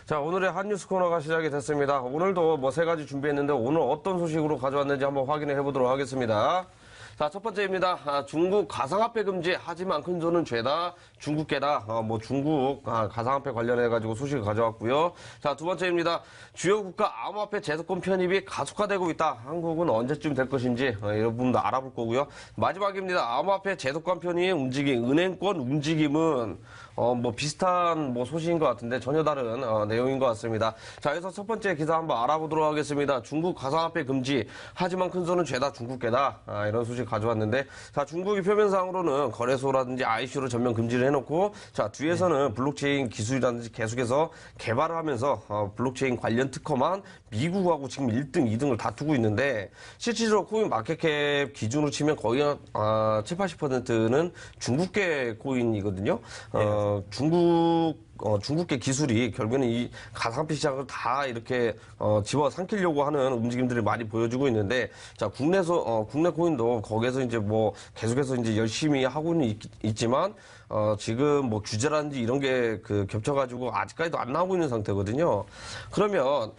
자, 오늘의 핫뉴스 코너가 시작이 됐습니다. 오늘도 뭐 세 가지 준비했는데 오늘 어떤 소식으로 가져왔는지 한번 확인해 보도록 하겠습니다. 자, 첫 번째입니다. 중국 가상화폐 금지, 하지만 큰 손은 죄다, 중국계다. 중국 가상화폐 관련해가지고 소식을 가져왔고요. 자, 두 번째입니다. 주요 국가 암호화폐 제도권 편입이 가속화되고 있다. 한국은 언제쯤 될 것인지 여러분도 알아볼 거고요. 마지막입니다. 암호화폐 제도권 편입 움직임, 은행권 움직임은 비슷한 소식인 것 같은데 전혀 다른 내용인 것 같습니다. 자, 그래서 첫 번째 기사 한번 알아보도록 하겠습니다. 중국 가상화폐 금지, 하지만 큰 손은 죄다, 중국계다. 이런 소식 가져왔는데, 자, 중국이 표면상으로는 거래소라든지 ICO를 전면 금지를 해놓고, 자, 뒤에서는 블록체인 기술이라든지 계속해서 개발을 하면서 블록체인 관련 특허만 미국하고 지금 1등, 2등을 다투고 있는데, 실질적으로 코인 마켓캡 기준으로 치면 거의 7, 80%는 중국계 코인이거든요. 중국계 기술이 결국에는 이 가상화폐 시장을 다 이렇게 집어삼키려고 하는 움직임들을 많이 보여주고 있는데, 자, 국내 코인도 거기에서 이제 계속해서 이제 열심히 하고는 있지만 지금 규제라든지 이런 게 겹쳐가지고 아직까지도 안 나오고 있는 상태거든요. 그러면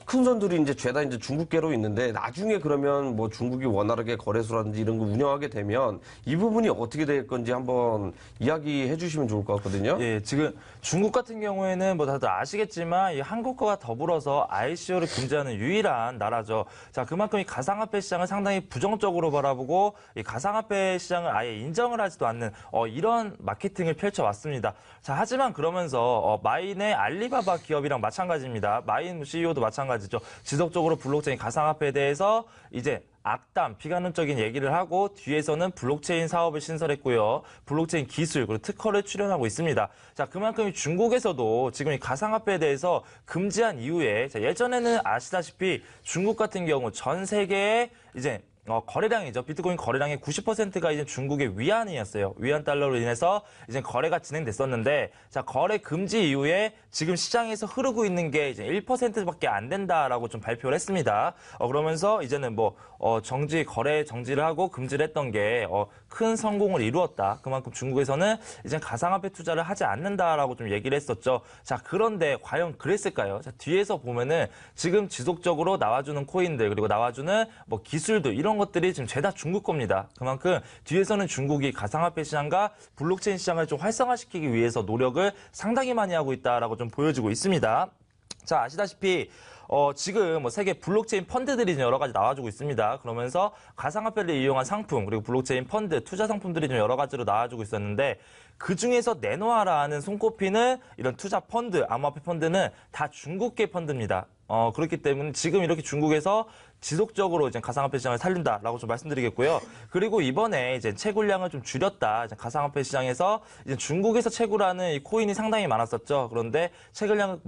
큰 손들이 이제 죄다 이제 중국계로 있는데, 나중에 그러면 중국이 원활하게 거래소라든지 이런 거 운영하게 되면 이 부분이 어떻게 될 건지 한번 이야기해 주시면 좋을 것 같거든요. 예, 지금 중국 같은 경우에는 다들 아시겠지만 이 한국과 더불어서 ICO를 금지하는 유일한 나라죠. 자, 그만큼 이 가상화폐 시장을 상당히 부정적으로 바라보고 이 가상화폐 시장을 아예 인정을 하지도 않는 이런 마케팅을 펼쳐왔습니다. 자, 하지만 그러면서 마인의 알리바바 기업이랑 마찬가지입니다. 마인 CEO도 마찬가지죠. 지속적으로 블록체인 가상화폐에 대해서 이제 악담, 비관론적인 얘기를 하고 뒤에서는 블록체인 사업을 신설했고요. 블록체인 기술, 그리고 특허를 출연하고 있습니다. 자, 그만큼 중국에서도 지금 이 가상화폐에 대해서 금지한 이후에, 자, 예전에는 아시다시피 중국 같은 경우 전 세계에 이제 거래량이죠. 비트코인 거래량의 90%가 이제 중국의 위안이었어요. 위안 달러로 인해서 이제 거래가 진행됐었는데, 자, 거래 금지 이후에 지금 시장에서 흐르고 있는 게 이제 1%밖에 안 된다라고 좀 발표를 했습니다. 그러면서 이제는 거래 정지를 하고 금지를 했던 게 큰 성공을 이루었다. 그만큼 중국에서는 이제 가상화폐 투자를 하지 않는다라고 좀 얘기를 했었죠. 자, 그런데 과연 그랬을까요? 자, 뒤에서 보면은 지금 지속적으로 나와주는 코인들, 그리고 나와주는 기술들, 이런 것들이 지금 죄다 중국 겁니다. 그만큼 뒤에서는 중국이 가상화폐 시장과 블록체인 시장을 좀 활성화시키기 위해서 노력을 상당히 많이 하고 있다라고 좀 보여주고 있습니다. 자, 아시다시피 지금 세계 블록체인 펀드들이 여러 가지 나와주고 있습니다. 그러면서 가상화폐를 이용한 상품, 그리고 블록체인 펀드, 투자 상품들이 좀 여러 가지로 나와주고 있었는데, 그 중에서 내놓아라는 손꼽히는 이런 투자 펀드, 암호화폐 펀드는 다 중국계 펀드입니다. 그렇기 때문에 지금 이렇게 중국에서 지속적으로 이제 가상화폐 시장을 살린다라고 좀 말씀드리겠고요. 그리고 이번에 이제 채굴량을 좀 줄였다. 이제 가상화폐 시장에서 이제 중국에서 채굴하는 이 코인이 상당히 많았었죠. 그런데 채굴량을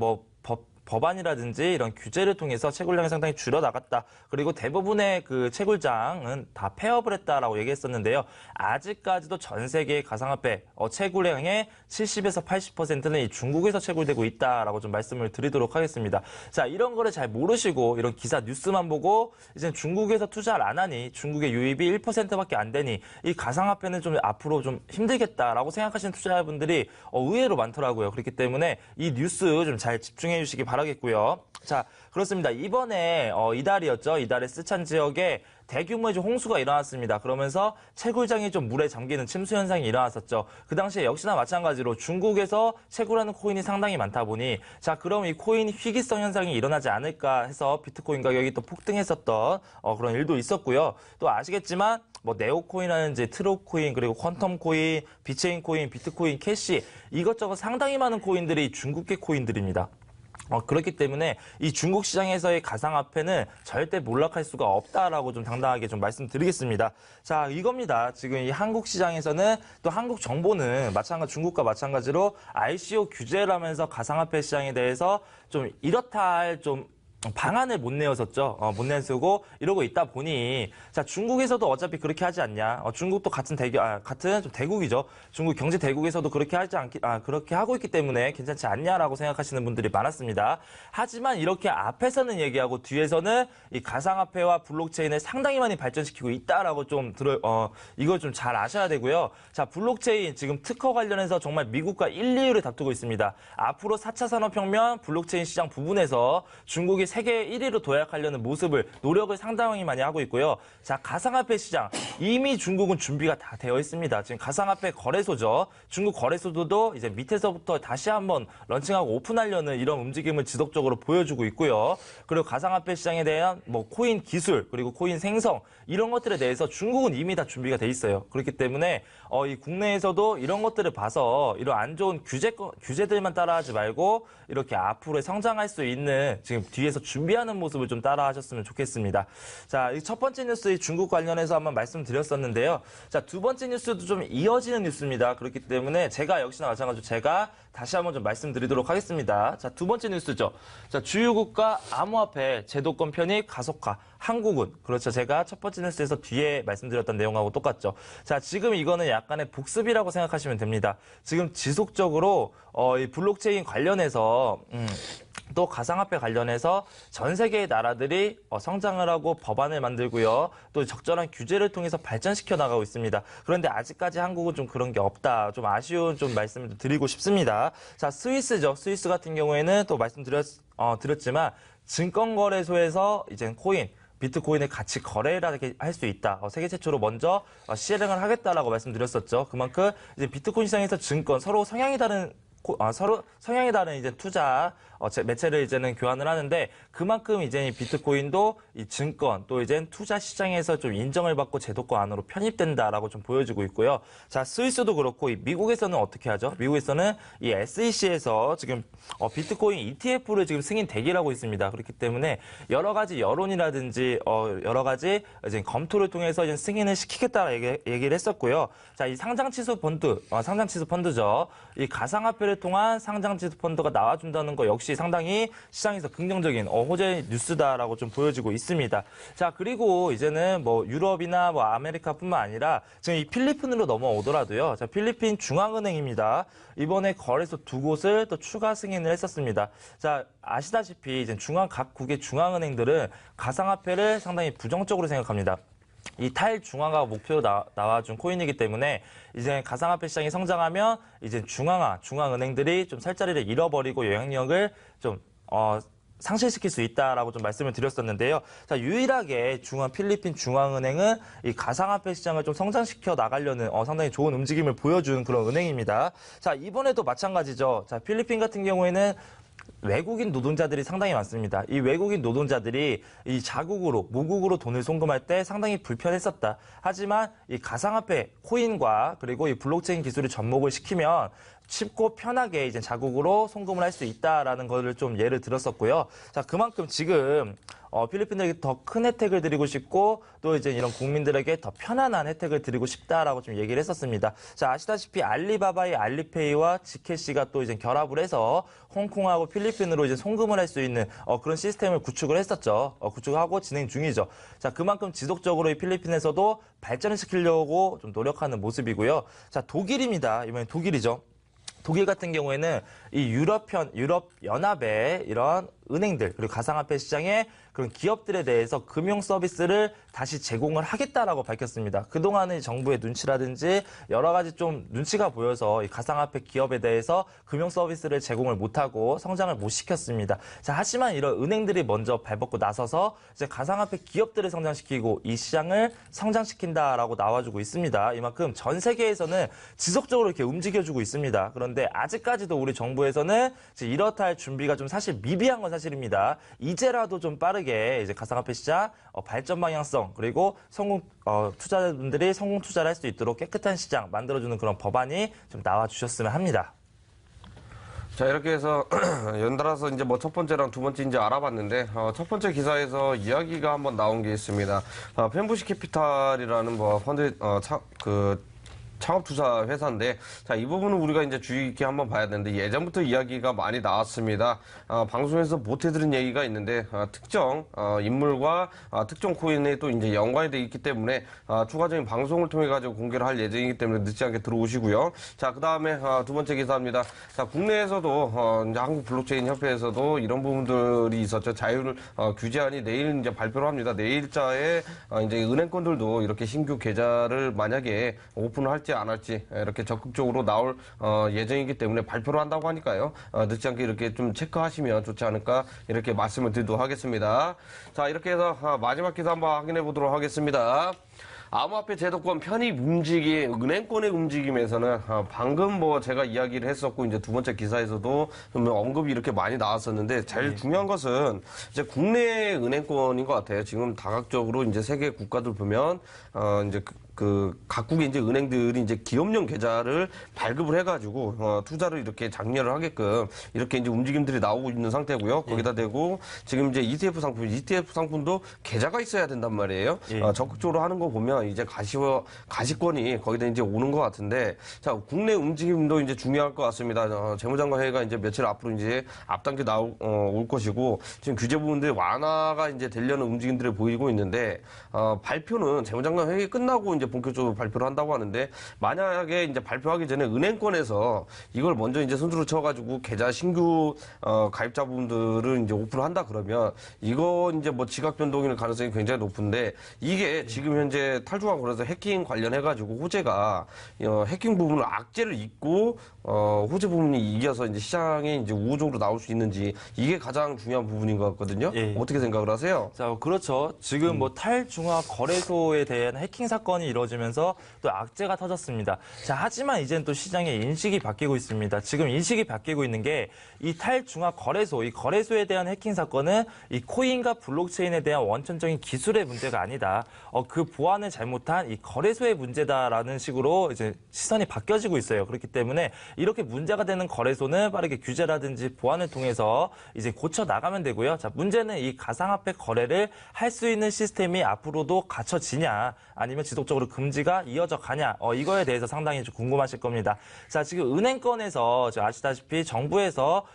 법안이라든지 이런 규제를 통해서 채굴량이 상당히 줄어나갔다. 그리고 대부분의 그 채굴장은 다 폐업을 했다라고 얘기했었는데요. 아직까지도 전 세계의 가상화폐 채굴량의 70에서 80%는 이 중국에서 채굴되고 있다라고 좀 말씀을 드리도록 하겠습니다. 자, 이런 거를 잘 모르시고 이런 기사 뉴스만 보고 이제 중국에서 투자를 안 하니, 중국의 유입이 1%밖에 안 되니 이 가상화폐는 좀 앞으로 좀 힘들겠다라고 생각하시는 투자자분들이 의외로 많더라고요. 그렇기 때문에 이 뉴스 좀 잘 집중해 주시기 바라겠고요. 자, 그렇습니다. 이번에 이달이었죠. 이달에 쓰촨 지역에 대규모의 홍수가 일어났습니다. 그러면서 채굴장이 좀 물에 잠기는 침수 현상이 일어났었죠. 그 당시에 역시나 마찬가지로 중국에서 채굴하는 코인이 상당히 많다 보니, 자, 그럼 이 코인 희귀성 현상이 일어나지 않을까 해서 비트코인 가격이 또 폭등했었던 그런 일도 있었고요. 또 아시겠지만 네오코인이라든지 트로코인, 그리고 퀀텀코인, 비체인코인, 비트코인, 캐시, 이것저것 상당히 많은 코인들이 중국계 코인들입니다. 그렇기 때문에 이 중국 시장에서의 가상화폐는 절대 몰락할 수가 없다라고 좀 당당하게 좀 말씀드리겠습니다. 자, 이겁니다. 지금 이 한국 시장에서는 또 한국 정부는 중국과 마찬가지로 ICO 규제를 하면서 가상화폐 시장에 대해서 좀 이렇다 할 좀 방안을 못 내었었죠. 못 내쓰고 이러고 있다 보니 자 중국에서도 어차피 그렇게 하지 않냐. 중국도 같은 같은 좀 대국이죠. 중국 경제 대국에서도 그렇게 그렇게 하고 있기 때문에 괜찮지 않냐라고 생각하시는 분들이 많았습니다. 하지만 이렇게 앞에서는 얘기하고 뒤에서는 이 가상화폐와 블록체인을 상당히 많이 발전시키고 있다라고 좀 이걸 좀 잘 아셔야 되고요. 자 블록체인 지금 특허 관련해서 정말 미국과 1, 2위를 다투고 있습니다. 앞으로 4차 산업혁명 블록체인 시장 부분에서 중국이 세계 1위로 도약하려는 노력을 상당히 많이 하고 있고요. 자, 가상화폐 시장. 이미 중국은 준비가 다 되어 있습니다. 지금 가상화폐 거래소죠. 중국 거래소도 이제 밑에서부터 다시 한번 런칭하고 오픈하려는 이런 움직임을 지속적으로 보여주고 있고요. 그리고 가상화폐 시장에 대한 코인 기술, 그리고 코인 생성, 이런 것들에 대해서 중국은 이미 다 준비가 돼 있어요. 그렇기 때문에 이 국내에서도 이런 것들을 봐서 이런 안 좋은 규제들만 따라하지 말고 이렇게 앞으로 성장할 수 있는 지금 뒤에서 준비하는 모습을 좀 따라하셨으면 좋겠습니다. 자, 첫 번째 뉴스 중국 관련해서 한번 말씀드렸었는데요. 자, 두 번째 뉴스도 좀 이어지는 뉴스입니다. 그렇기 때문에 제가 역시나 마찬가지로 제가 다시 한번 좀 말씀드리도록 하겠습니다. 자, 두 번째 뉴스죠. 자, 주요 국가 암호화폐 제도권 편입 가속화. 한국은 그렇죠. 제가 첫 번째 뉴스에서 뒤에 말씀드렸던 내용하고 똑같죠. 자, 지금 이거는 약간의 복습이라고 생각하시면 됩니다. 지금 지속적으로 이 블록체인 관련해서 또 가상화폐 관련해서 전 세계의 나라들이 성장을 하고 법안을 만들고요. 또 적절한 규제를 통해서 발전시켜 나가고 있습니다. 그런데 아직까지 한국은 좀 그런 게 없다. 좀 아쉬운 좀 말씀을 드리고 싶습니다. 자, 스위스죠. 스위스 같은 경우에는 또 드렸지만 증권거래소에서 이제 비트코인을 같이 거래를 할 수 있다. 세계 최초로 먼저 실행을 하겠다라고 말씀드렸었죠. 그만큼 이제 비트코인 시장에서 서로 성향이 다른 이제 투자 매체를 이제는 교환을 하는데 그만큼 이제 비트코인도 이 증권 또 이제 투자 시장에서 좀 인정을 받고 제도권 안으로 편입된다라고 좀 보여지고 있고요. 자, 스위스도 그렇고 미국에서는 어떻게 하죠? 미국에서는 이 SEC에서 지금 비트코인 ETF를 지금 승인 대기를 하고 있습니다. 그렇기 때문에 여러 가지 여론이라든지 여러 가지 이제 검토를 통해서 이제 승인을 시키겠다 얘기를 했었고요. 자, 이 상장치수 펀드죠. 이 가상화폐를 통한 상장치수 펀드가 나와준다는 거 역시 상당히 시장에서 긍정적인 호재 뉴스다라고 좀 보여지고 있습니다. 자, 그리고 이제는 유럽이나 아메리카뿐만 아니라 지금 이 필리핀으로 넘어오더라도요. 자, 필리핀 중앙은행입니다. 이번에 거래소 2곳을 또 추가 승인을 했었습니다. 자, 아시다시피 이제 각국의 중앙은행들은 가상화폐를 상당히 부정적으로 생각합니다. 이 탈중앙화 목표로 나와준 코인이기 때문에 이제 가상화폐 시장이 성장하면 이제 중앙은행들이 좀 살 자리를 잃어버리고 영향력을 좀 상실시킬 수 있다라고 좀 말씀을 드렸었는데요. 자, 유일하게 필리핀 중앙은행은 이 가상화폐 시장을 좀 성장시켜 나가려는 상당히 좋은 움직임을 보여준 그런 은행입니다. 자, 이번에도 마찬가지죠. 자, 필리핀 같은 경우에는 외국인 노동자들이 상당히 많습니다. 이 외국인 노동자들이 이 모국으로 돈을 송금할 때 상당히 불편했었다. 하지만 이 가상화폐 코인과 그리고 이 블록체인 기술을 접목을 시키면 쉽고 편하게 이제 자국으로 송금을 할 수 있다라는 것을 좀 예를 들었었고요. 자, 그만큼 지금 필리핀에게 더 큰 혜택을 드리고 싶고 또 이제 이런 국민들에게 더 편안한 혜택을 드리고 싶다라고 좀 얘기를 했었습니다. 자, 아시다시피 알리바바의 알리페이와 지캐시가 또 이제 결합을 해서 홍콩하고 필리핀으로 이제 송금을 할 수 있는 그런 시스템을 구축을 했었죠. 구축하고 진행 중이죠. 자, 그만큼 지속적으로 이 필리핀에서도 발전을 시키려고 좀 노력하는 모습이고요. 자, 독일입니다. 이번엔 독일이죠. 독일 같은 경우에는 이 유럽 연합의 이런 은행들 그리고 가상화폐 시장의 그런 기업들에 대해서 금융 서비스를 다시 제공을 하겠다라고 밝혔습니다. 그동안의 정부의 눈치라든지 여러 가지 좀 눈치가 보여서 이 가상화폐 기업에 대해서 금융 서비스를 제공을 못하고 성장을 못 시켰습니다. 자, 하지만 이런 은행들이 먼저 발벗고 나서서 이제 가상화폐 기업들을 성장시키고 이 시장을 성장시킨다라고 나와주고 있습니다. 이만큼 전 세계에서는 지속적으로 이렇게 움직여주고 있습니다. 그런데 아직까지도 우리 정부에서는 이렇다 할 준비가 좀 사실 미비한 건 사실입니다. 이제라도 좀 빠르게 이제 가상화폐 시장 발전 방향성 그리고 투자자분들이 성공 투자를 할 수 있도록 깨끗한 시장 만들어주는 그런 법안이 좀 나와주셨으면 합니다. 자, 이렇게 해서 연달아서 이제 첫 번째랑 두 번째 이제 알아봤는데 첫 번째 기사에서 이야기가 한번 나온 게 있습니다. 펜부시 캐피탈이라는 펀드 창업투자 회사인데, 자, 이 부분은 우리가 이제 주의 깊게 한번 봐야 되는데, 예전부터 이야기가 많이 나왔습니다. 방송에서 못 해드린 얘기가 있는데, 특정 인물과 특정 코인에 또 이제 연관이 돼 있기 때문에, 추가적인 방송을 통해 가지고 공개를 할 예정이기 때문에 늦지 않게 들어오시고요. 자, 그 다음에 두 번째 기사입니다. 자, 국내에서도 이제 한국 블록체인 협회에서도 이런 부분들이 있었죠. 자율 규제안이 내일 이제 발표를 합니다. 내일자에 이제 은행권들도 이렇게 신규 계좌를 만약에 오픈을 할지 안 할지 이렇게 적극적으로 나올 예정이기 때문에 발표를 한다고 하니까요. 늦지 않게 이렇게 좀 체크하시면 좋지 않을까 이렇게 말씀을 드리도록 하겠습니다. 자, 이렇게 해서 마지막 기사 한번 확인해 보도록 하겠습니다. 암호화폐 제도권 편입 움직임, 은행권의 움직임에서는 방금 뭐 제가 이야기를 했었고 이제 두 번째 기사에서도 좀 언급이 이렇게 많이 나왔었는데 제일 중요한 것은 이제 국내 은행권인 것 같아요. 지금 다각적으로 이제 세계 국가들 보면 이제 각국의 이제 은행들이 이제 기업용 계좌를 발급을 해가지고 투자를 이렇게 장려를 하게끔 이렇게 이제 움직임들이 나오고 있는 상태고요. 거기다 대고 지금 이제 ETF 상품도 계좌가 있어야 된단 말이에요. 적극적으로 하는 거 보면 이제 가시권이 거기다 이제 오는 것 같은데, 자, 국내 움직임도 이제 중요할 것 같습니다. 재무장관 회의가 이제 며칠 앞으로 이제 앞당겨 올 것이고, 지금 규제 부분들 완화가 이제 되려는 움직임들을 보이고 있는데, 발표는 재무장관 회의 끝나고 이제 본격적으로 발표를 한다고 하는데, 만약에 이제 발표하기 전에 은행권에서 이걸 먼저 이제 손으로 쳐가지고 계좌 신규 가입자분들을 이제 오픈을 한다 그러면 이거 이제 뭐 지각 변동일 가능성이 굉장히 높은데, 이게 지금 현재 탈중앙 거래소 해킹 관련해가지고 호재가 해킹 부분을 악재를 잇고 호재 부분이 이겨서 이제 시장에 이제 우호적으로 나올 수 있는지, 이게 가장 중요한 부분인 것 같거든요. 어떻게 생각을 하세요? 자, 그렇죠. 지금 뭐 탈중앙 거래소에 대한 해킹 사건이 이루어지면서 또 악재가 터졌습니다. 자, 하지만 이제는 또 시장의 인식이 바뀌고 있습니다. 지금 인식이 바뀌고 있는 게 이 탈중앙 거래소, 이 거래소에 대한 해킹 사건은 이 코인과 블록체인에 대한 원천적인 기술의 문제가 아니다. 그 보안을 잘못한 이 거래소의 문제다라는 식으로 이제 시선이 바뀌어지고 있어요. 그렇기 때문에 이렇게 문제가 되는 거래소는 빠르게 규제라든지 보안을 통해서 이제 고쳐 나가면 되고요. 자, 문제는 이 가상화폐 거래를 할 수 있는 시스템이 앞으로도 갖춰지냐, 아니면 지속적으로 금지가 이어져 가냐, 이거에 대해서 상당히 좀 궁금하실 겁니다. 자, 지금 은행권에서 아시다시피 정부에서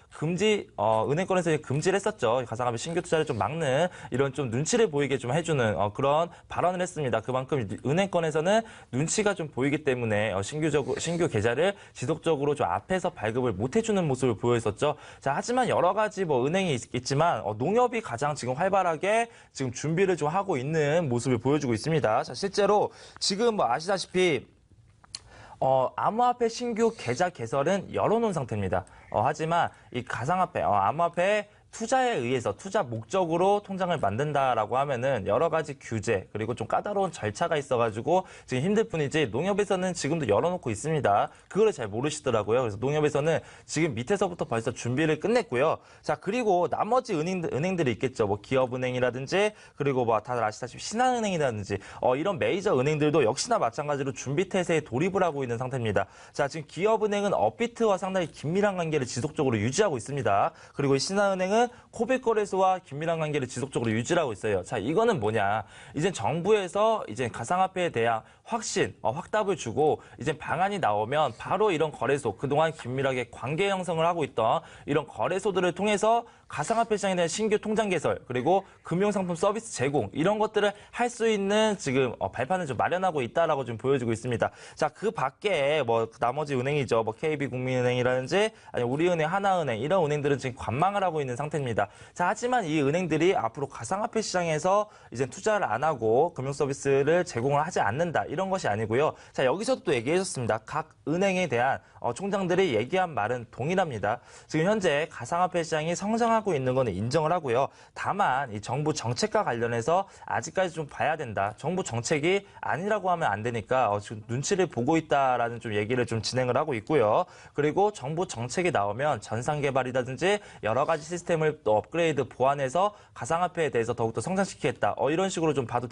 은행권에서 금지를 했었죠. 가상화폐 신규 투자를 좀 막는 이런 좀 눈치를 보이게 좀 해주는 그런 발언을 했습니다. 그만큼 은행권에서는 눈치가 좀 보이기 때문에 신규 계좌를 지속적으로 좀 앞에서 발급을 못 해주는 모습을 보였었죠. 자, 하지만 여러 가지 뭐 은행이 있지만 농협이 가장 지금 활발하게 지금 준비를 좀 하고 있는 모습을 보여주고 있습니다. 자, 실제로 지금 뭐 아시다시피 암호화폐 신규 계좌 개설은 열어놓은 상태입니다. 하지만 이 가상화폐, 암호화폐 투자에 의해서 투자 목적으로 통장을 만든다라고 하면은 여러 가지 규제 그리고 좀 까다로운 절차가 있어가지고 지금 힘들 뿐이지, 농협에서는 지금도 열어놓고 있습니다. 그거를 잘 모르시더라고요. 그래서 농협에서는 지금 밑에서부터 벌써 준비를 끝냈고요. 자, 그리고 나머지 은행들이 있겠죠. 뭐 기업은행이라든지 그리고 뭐 다들 아시다시피 신한은행이라든지 이런 메이저 은행들도 역시나 마찬가지로 준비 태세에 돌입을 하고 있는 상태입니다. 자, 지금 기업은행은 업비트와 상당히 긴밀한 관계를 지속적으로 유지하고 있습니다. 그리고 신한은행은 코빅거래소와 긴밀한 관계를 지속적으로 유지하고 있어요. 자, 이거는 뭐냐? 이제 정부에서 이제 가상화폐에 대한 확답을 주고 이제 방안이 나오면 바로 이런 거래소, 그동안 긴밀하게 관계 형성을 하고 있던 이런 거래소들을 통해서 가상화폐 시장에 대한 신규 통장 개설, 그리고 금융상품 서비스 제공, 이런 것들을 할 수 있는 지금 발판을 좀 마련하고 있다라고 좀 보여지고 있습니다. 자, 그 밖에 뭐 나머지 은행이죠. 뭐 KB국민은행이라든지 아니 우리은행, 하나은행, 이런 은행들은 지금 관망을 하고 있는 상태입니다. 자, 하지만 이 은행들이 앞으로 가상화폐 시장에서 이제 투자를 안 하고 금융 서비스를 제공을 하지 않는다, 이런 것이 아니고요. 자, 여기서도 또 얘기해줬습니다. 각 은행에 대한 총장들이 얘기한 말은 동일합니다. 지금 현재 가상화폐 시장이 성장하고 있는 것은 인정을 하고요. 다만 이 정부 정책과 관련해서 아직까지 좀 봐야 된다. 정부 정책이 아니라고 하면 안 되니까 지금 눈치를 보고 있다라는 좀 얘기를 좀 진행을 하고 있고요. 그리고 정부 정책이 나오면 전산 개발이라든지 여러 가지 시스템을 또 업그레이드 보완해서 가상화폐에 대해서 더욱더 성장시키겠다. 이런 식으로 좀 봐도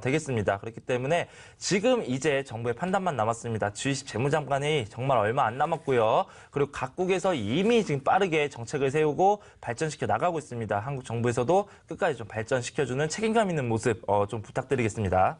되겠습니다. 그렇기 때문에 지금 이제 정부의 판단만 남았습니다. G20 재무장관이 정말 얼마 안 남았고요. 그리고 각국에서 이미 지금 빠르게 정책을 세우고 발전시켜 나가고 있습니다. 한국 정부에서도 끝까지 좀 발전시켜주는 책임감 있는 모습 좀 부탁드리겠습니다.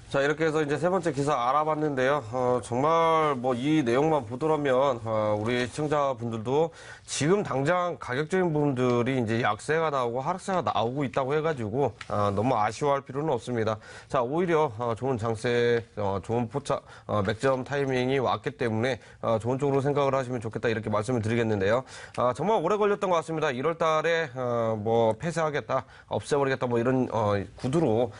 자, 이렇게 해서 이제 세 번째 기사 알아봤는데요. 정말 뭐 이 내용만 보더라면, 우리 시청자분들도 지금 당장 가격적인 부분들이 이제 약세가 나오고 하락세가 나오고 있다고 해가지고, 너무 아쉬워할 필요는 없습니다. 자, 오히려, 좋은 장세, 좋은 포착, 맥점 타이밍이 왔기 때문에, 좋은 쪽으로 생각을 하시면 좋겠다 이렇게 말씀을 드리겠는데요. 정말 오래 걸렸던 것 같습니다. 1월 달에, 뭐 폐쇄하겠다, 없애버리겠다 뭐 이런, 구두로,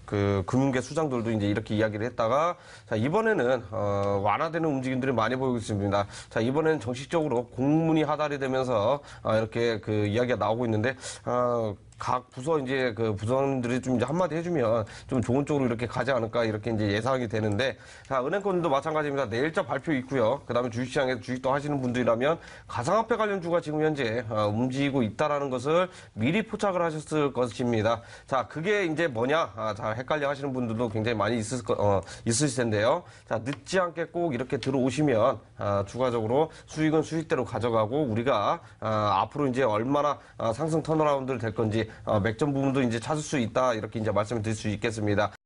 그 금융계 수장들도 이제 이렇게 이야기를 했다가 자 이번에는 완화되는 움직임들이 많이 보이고 있습니다. 자 이번에는 정식적으로 공문이 하달이 되면서 이렇게 그 이야기가 나오고 있는데 각 부서 이제 그 부서장들이 좀 이제 한마디 해주면 좀 좋은 쪽으로 이렇게 가지 않을까 이렇게 이제 예상이 되는데 자 은행권도 마찬가지입니다. 내일자 발표 있고요. 그다음에 주식시장에서 주식도 하시는 분들이라면 가상화폐 관련주가 지금 현재 움직이고 있다라는 것을 미리 포착을 하셨을 것입니다. 자 그게 이제 뭐냐? 자 헷갈려 하시는 분들도 굉장히 많이 있으실 텐데요. 자 늦지 않게 꼭 이렇게 들어오시면 추가적으로 수익은 수익대로 가져가고 우리가 앞으로 이제 얼마나 상승 턴어라운드를 될 건지 맥점 부분도 이제 찾을 수 있다 이렇게 이제 말씀을 드릴 수 있겠습니다.